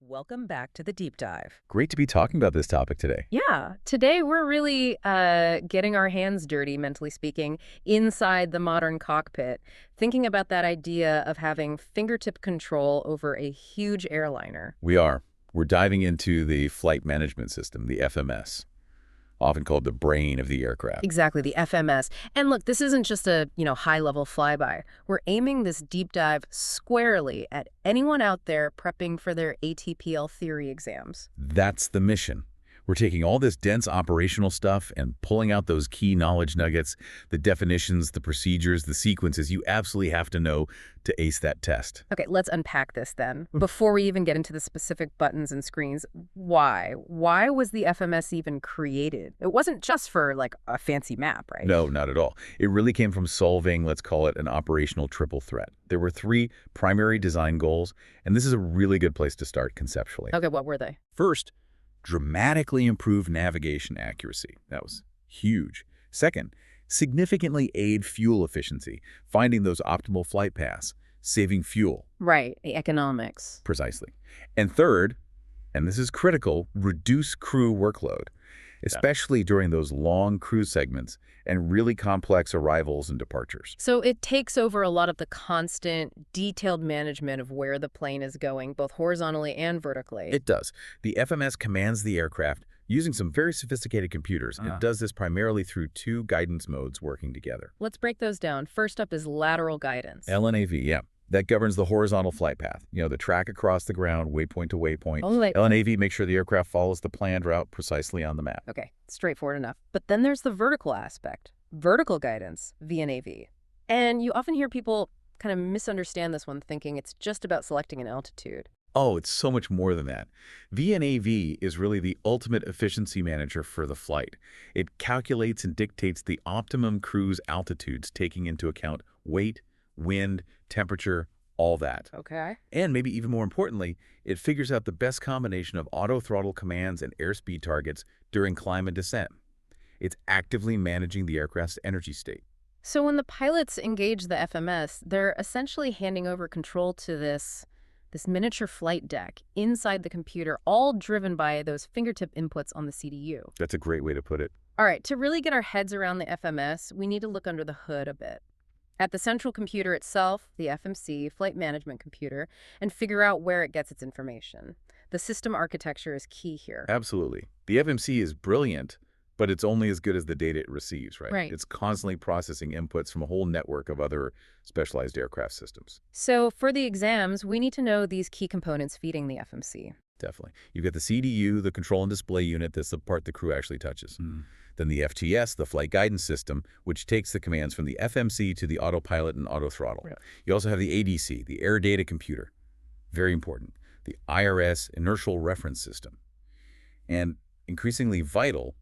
Welcome back to the deep dive. Great to be talking about this topic today. Yeah, today we're really getting our hands dirty, mentally speaking, inside the modern cockpit, thinking about that idea of having fingertip control over a huge airliner. We're diving into the flight management system, the FMS, often called the brain of the aircraft. Exactly, the FMS. And look, this isn't just a, high-level flyby. We're aiming this deep dive squarely at anyone out there prepping for their ATPL theory exams. That's the mission. We're taking all this dense operational stuff and pulling out those key knowledge nuggets, the definitions, the procedures, the sequences you absolutely have to know to ace that test. Okay, let's unpack this then. Before we even get into the specific buttons and screens, why? Why was the FMS even created? It wasn't just for, like, a fancy map, right? No, not at all. It really came from solving, let's call it, an operational triple threat. There were 3 primary design goals, and this is a really good place to start conceptually. Okay, what were they? First, dramatically improve navigation accuracy. That was huge. Second, significantly aid fuel efficiency, finding those optimal flight paths, saving fuel. Right, the economics. Precisely. And third, and this is critical, reduce crew workload, especially during those long cruise segments and really complex arrivals and departures. So it takes over a lot of the constant, detailed management of where the plane is going, both horizontally and vertically. It does. The FMS commands the aircraft using some very sophisticated computers. It does this primarily through 2 guidance modes working together. Let's break those down. First up is lateral guidance. LNAV, yeah. That governs the horizontal flight path. The track across the ground, waypoint to waypoint. LNAV makes sure the aircraft follows the planned route precisely on the map. Okay, straightforward enough. But then there's the vertical aspect. Vertical guidance, VNAV. And you often hear people kind of misunderstand this one, thinking it's just about selecting an altitude. Oh, it's so much more than that. VNAV is really the ultimate efficiency manager for the flight. It calculates and dictates the optimum cruise altitudes, taking into account weight, wind, temperature, all that. Okay. And maybe even more importantly, it figures out the best combination of auto-throttle commands and airspeed targets during climb and descent. It's actively managing the aircraft's energy state. So when the pilots engage the FMS, they're essentially handing over control to this miniature flight deck inside the computer, all driven by those fingertip inputs on the CDU. That's a great way to put it. All right, to really get our heads around the FMS, we need to look under the hood a bit. At the central computer itself, the FMC, flight management computer, and figure out where it gets its information. The system architecture is key here. Absolutely. The FMC is brilliant, but it's only as good as the data it receives, right? Right. It's constantly processing inputs from a whole network of other specialized aircraft systems. So for the exams, we need to know these key components feeding the FMC. Definitely. You've got the CDU, the control and display unit. That's the part the crew actually touches. Then the FTS, the flight guidance system, which takes the commands from the FMC to the autopilot and autothrottle. Right. You also have the ADC, the air data computer. Very important. The IRS, inertial reference system. And increasingly vital,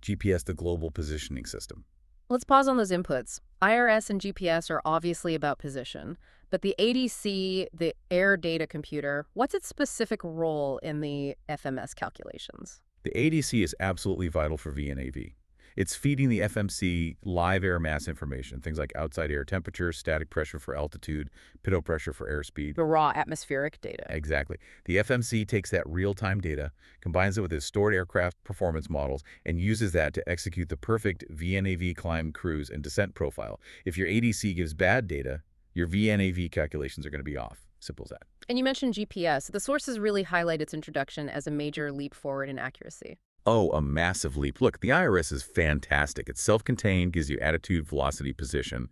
GPS, the global positioning system. Let's pause on those inputs. IRS and GPS are obviously about position, but the ADC, the air data computer, what's its specific role in the FMS calculations? The ADC is absolutely vital for VNAV. It's feeding the FMC live air mass information, things like outside air temperature, static pressure for altitude, pitot pressure for airspeed. The raw atmospheric data. Exactly. The FMC takes that real-time data, combines it with its stored aircraft performance models, and uses that to execute the perfect VNAV climb, cruise, and descent profile. If your ADC gives bad data, your VNAV calculations are going to be off. Simple as that. And you mentioned GPS. The sources really highlight its introduction as a major leap forward in accuracy. Oh, a massive leap. Look, the IRS is fantastic. It's self-contained, gives you attitude, velocity, position.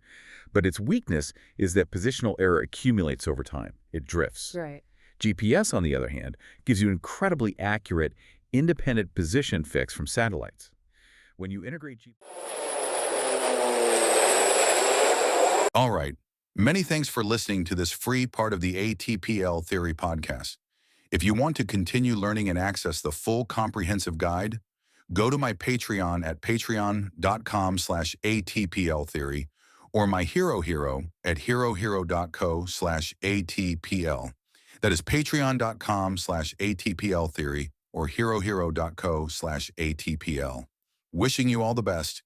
But its weakness is that positional error accumulates over time. It drifts. Right. GPS, on the other hand, gives you incredibly accurate, independent position fix from satellites. When you integrate All right. Many thanks for listening to this free part of the ATPL Theory podcast. If you want to continue learning and access the full comprehensive guide, go to my Patreon at patreon.com/ATPLtheory or my Hero at herohero.co/ATPL. That is patreon.com/ATPLtheory or herohero.co/ATPL. Wishing you all the best